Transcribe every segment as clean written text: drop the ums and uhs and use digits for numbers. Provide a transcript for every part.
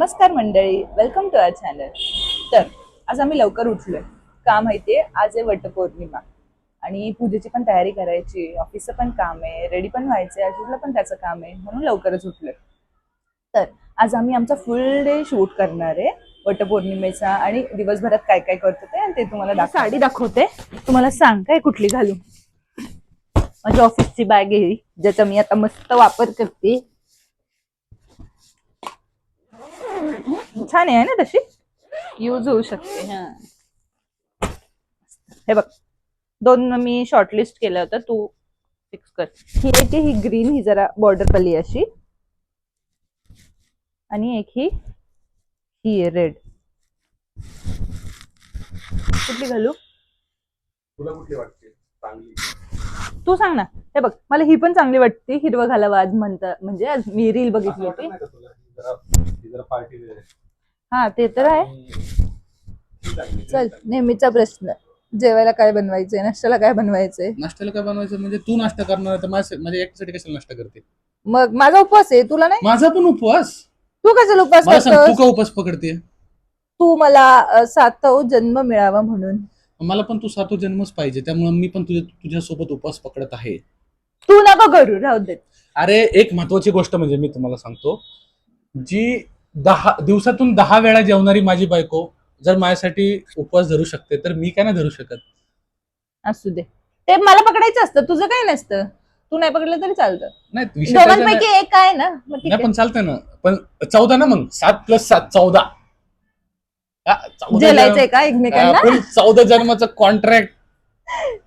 नमस्कार मंडळी, welcome to our channel. तर आज आम्ही लवकर उठलोय. का माहितीये, आज आहे वटपौर्णिमा आणि पूजेची पण तयारी करायची, ऑफिसचं पण काम आहे, रेडी पण व्हायचंय, आशिषला पण त्याचं काम आहे, म्हणून लवकरच उठलोय. तर आज आम्ही आमचा फुल डे शूट करणार आहे वटपौर्णिमेचा आणि दिवसभरात काय काय करतो ते आणि ते तुम्हाला साडी दाखवते. तुम्हाला सांग काय कुठली घालू. माझी ऑफिसची बॅग आहे ज्याचा मी आता मस्त वापर करते. छान आहे ना, तशी यूज होऊ शकते. हे बघ, दोन मी शॉर्टलिस्ट केलं होतं, तू फिक्स कर. ही एक ही ग्रीन, ही जरा बॉर्डर पली अशी, आणि एक ही रेड. कुठली घालू, तुला कुठली वाटते चांगली? तू सांग ना. हे बघ, मला ही पण चांगली वाटते, हिरवं घालावं आज म्हणता, म्हणजे आज मी रील बघितली होती. हा, ते तर आहे. चल, नेहमीचा प्रश्न, जेवायला काय बनवायचंय, नाश्त्याला काय बनवायचंय? नाश्त्याला काय बनवायचं म्हणजे तू नाश्ता करणार तर म्हणजे एकट्यासाठी कशाला नाश्ता करते? मग माझा उपवास आहे, तुला नाही? माझा पण उपवास. तू कशाला उपवास मला सांग, तू करतोस? का उपवास पकडते? तू मला सातव जन्म मिळावा म्हणून. मला पण तू सातो जन्मच पाहिजे, त्यामुळे मी पण तुझ्या सोबत उपवास पकडत आहे. तू नको करू, राहू दे. अरे, एक महत्वाची गोष्ट म्हणजे मी तुम्हाला सांगतो, जी 10 दिवसातून 10 वेळा जेवणारी माझी बायको जर माझ्यासाठी उपवास धरू शकते, तर मी काय नाही धरू शकत? असू दे, ते मला पकडायचं असतं, तुझं काही नसतं. तू नाही पकडलं तरी चालतं. नाही, विषय दोघांपैकी एक आहे ना, मग ठीक नाही, आहे. पण चालतंय ना. पण 14 ना, मग 7+7 14. जेलायचंय का एकमेकांना? 14 जन्माचं कॉन्ट्रॅक्ट.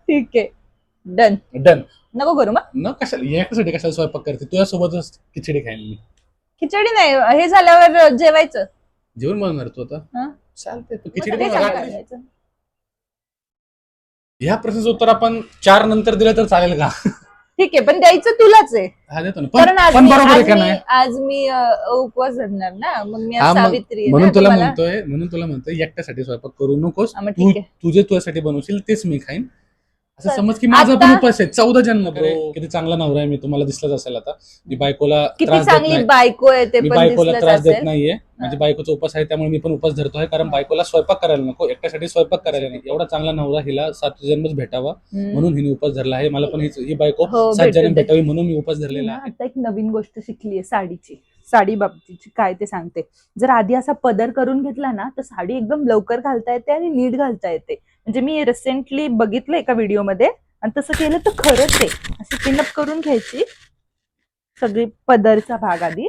ठीक आहे, डन. डन. नको करू मग. न कशाला यासाठी कशाला स्वयंपाक करते? तुझ्यासोबतच खिचडी खाईन मी. खिचडी नाही, हे झाल्यावर जेवायचं. जेवण बनवणार तू आता? हं? चालतंय, तू मग खिचडी ते बनव. सांगा करायचं. ह्या प्रश्नाचं उत्तर आपण 4 नंतर दिलं तर चालेल का? ठीक आहे, पण द्यायचं तुलाच आहे. हा, देतो ना. कारण पण बरोबर आहे का नाही? आज मी उपवास धरणार ना, मग मी हा, आज मग सावित्री आहे म्हणून ना, तुला तर मला- म्हणतोय एकट्यासाठी स्वयंपाक करू नकोस. हा, मग ठीक आहे. तुझ्यासाठी बनवशील तेच मी खाईन. असं चल, समज की माझा पण आता- उपास आहे. 14 जन्म. किती चांगला नवरा आहे मी, तुम्हाला दिसलंच असेल आता. मी बायकोला किती त्रास देत चांगली नाही. बायको आहे ते मी पण बायकोला दिसलंच त्रास देत असेल. नाहीये. माझी बायकोचा उपास आहे, त्यामुळे मी पण उपास धरतोय. कारण बायकोला स्वयंपाक करायला नको, एकट्यासाठी स्वयंपाक करायला नाही. एवढा चांगला नवरा हिला 7 जन्मच भेटावा म्हणून हिने उपास धरला आहे. मला पण ही बायको हो, 7 भेटू जन्म दे. भेटावी म्हणून मी उपास धरलेला आहे. आता एक नवीन गोष्ट शिकली आहे साडीची. साडी बाबतीची काय ते सांगते. जर आधी असा पदर करून घेतला ना, तर साडी एकदम लवकर घालता येते आणि नीट घालता येते. म्हणजे मी रिसेंटली बघितलं एका व्हिडिओमध्ये, आणि तसं केलं तर खरंच आहे. अशी पिनअप करून घ्यायची सगळी पदरचा भाग आधी,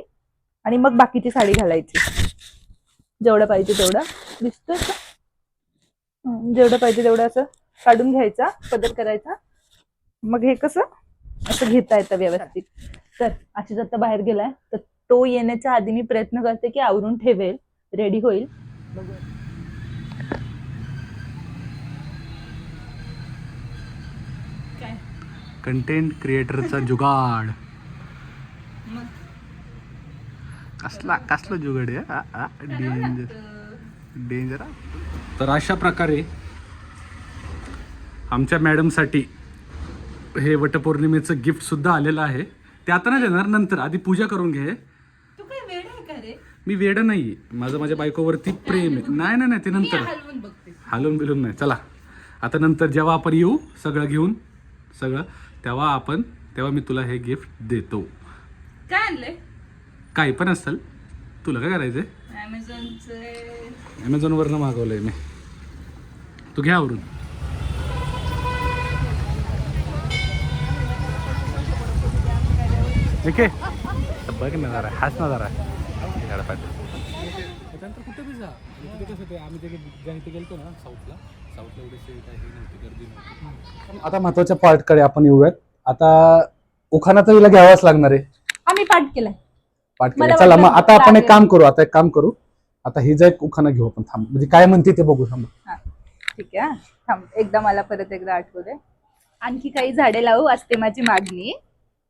आणि मग बाकीची साडी घालायची. जेवढं पाहिजे तेवढं दिसतोय का? जेवढं पाहिजे तेवढं असं काढून घ्यायचा, पदर करायचा. मग हे कसं असं घेता येतं व्यवस्थित. तर आशिष आता बाहेर गेलाय, तर तो येण्याच्या आधी मी प्रयत्न करते की आवरून ठेवेल, रेडी होईल. कंटेंट क्रिएटरचा जुगाड. कसला जुगाड आहे? डेंजर. तर अशा प्रकारे आमच्या मॅडमसाठी हे वटपौर्णिमेचं गिफ्ट सुद्धा आलेलं आहे. ते आता नाही देणार, नंतर. आधी पूजा करून घे. तू काय वेड आहे का रे? मी वेड नाही, माझं माझ्या बायकोवरती प्रेम आहे. नाही, ते नंतर. हलवून बिलून नाही. चला, आता नंतर जेव्हा आपण येऊ सगळं घेऊन, तेव्हा मी तुला हे गिफ्ट देतो. काय आणलंय? काही पण असेल, तुला काय करायचंय? ॲमेझॉनवरनं मागवलंय मी. तू घ्या आवरून. ठीक आहे, बघ ना जरा, हाच ना जरा. त्याच्यानंतर कुठे बी जा, तिथे कसं ते आम्ही ते गेलतो ना साऊथला एवढीशी काही नव्हती, गर्दी नव्हती. आता महत्वाच्या पार्टकडे आपण येऊयात. आता उखाणा तर हिला घ्यावाच लागणार आहे. आम्ही पाठ केलाय. पाठ केलं. चला, मग आता आपण एक काम करू. आता ही जा एक उखाणा घेऊ आपण. थांब, म्हणजे काय म्हणते ते बघू. थांब. ठीक आहे, थांब. मला परत एकदा आठवू दे. आणखी काही झाडे लावू असते माझी मागणी,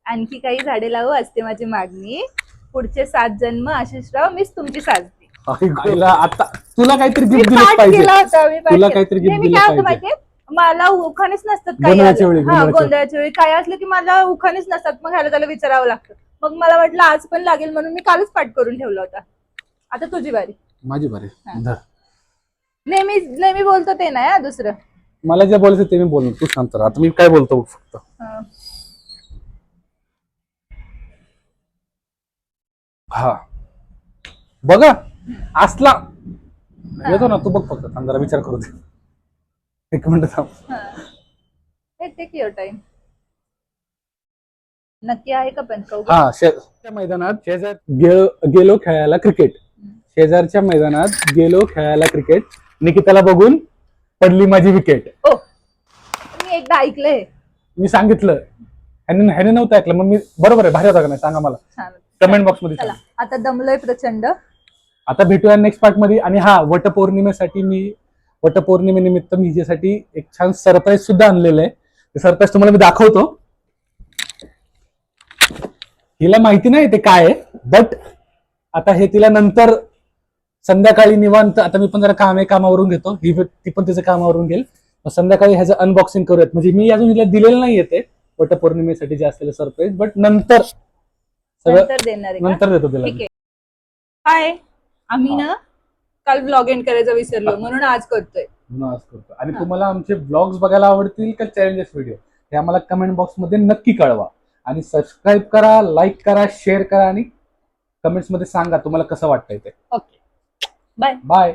आणखी काही झाडे लावू असते माझी मागणी, पुढचे 7 जन्म आशिषराव मीच तुमची साजरी. आता तुला काहीतरी गिफ्ट दिलं पाहिजे. तुला काहीतरी गिफ्ट दिलं पाहिजे. मला उखाणेच नसतात गोंधळाच्या वेळी गोंधळाच्या वेळी काय असलं की मला उखाणेच नसतात. मग ह्याला त्याला विचारावं लागतं. मग मला वाटलं आज पण लागेल, म्हणून मी कालच पाठ करून ठेवला होता. आता तुझी बारी. माझी बारी. हा. धर. नेहमी नेहमी बोलतो ते नाही हा दुसरं. मला जे बोलायचं ते मी बोललो, तू शांत राहा. आता मी काय बोलतो फक्त. हा. हा बघा असला येतो ना, तू बघ फक्त. थांब जरा विचार करू दे. एक मिनिट थांब. हा. Take your time. नक्की आहे का पण कौगल? हा शेजारच्या मैदानात गेलो खेळायला क्रिकेट. शेजारच्या मैदानात गेलो खेळायला क्रिकेट. निकिताला बघून पडली माझी विकेट. ओ मी एकदा ऐकलंय. मी सांगितलं, ह्याने नव्हतं ऐकलं. मग मी बरोबर आहे, भारी होता का नाही सांगा मला छान. कमेंट बॉक्स मध्ये चला सांगा. आता दमलोय प्रचंड. आता भेटूया नेक्स्ट पार्ट मध्ये. आणि हा वटपौर्णिमेनिमित्त मी हिच्यासाठी एक छान सरप्राईज सुद्धा आणलेलं आहे. ते सरप्राईज तुम्हाला मी दाखवतो. हिला माहिती नाही ते काय आहे, बट आता हे तिला नंतर संध्याकाळी निवांत. आता मी पण जरा कामावरून घेतो, ती पण तिचं कामावरून घेईल. मग संध्याकाळी ह्याचं अनबॉक्सिंग करूयात. म्हणजे मी अजून हिला दिलेलं नाही येते वटपौर्णिमेसाठी जे असलेलं सरप्राईज, बट नंतर सगळं नंतर देणार आहे का? नंतर देतो तिला. ठीक आहे. हाय, आम्ही ना काल ब्लॉग एंड करायचं विसरलो म्हणून आज करतोय. म्हणून आज करतो. आणि तुम्हाला आमचे ब्लॉग्स बघायला आवडतील का चॅलेंजेस व्हिडिओ, हे आम्हाला कमेंट बॉक्स मध्ये नक्की कळवा. आणि सबस्क्राईब करा, लाईक करा, शेअर करा आणि कमेंट्स मध्ये सांगा तुम्हाला कसं वाटतंय ते. Okay, bye. बाय.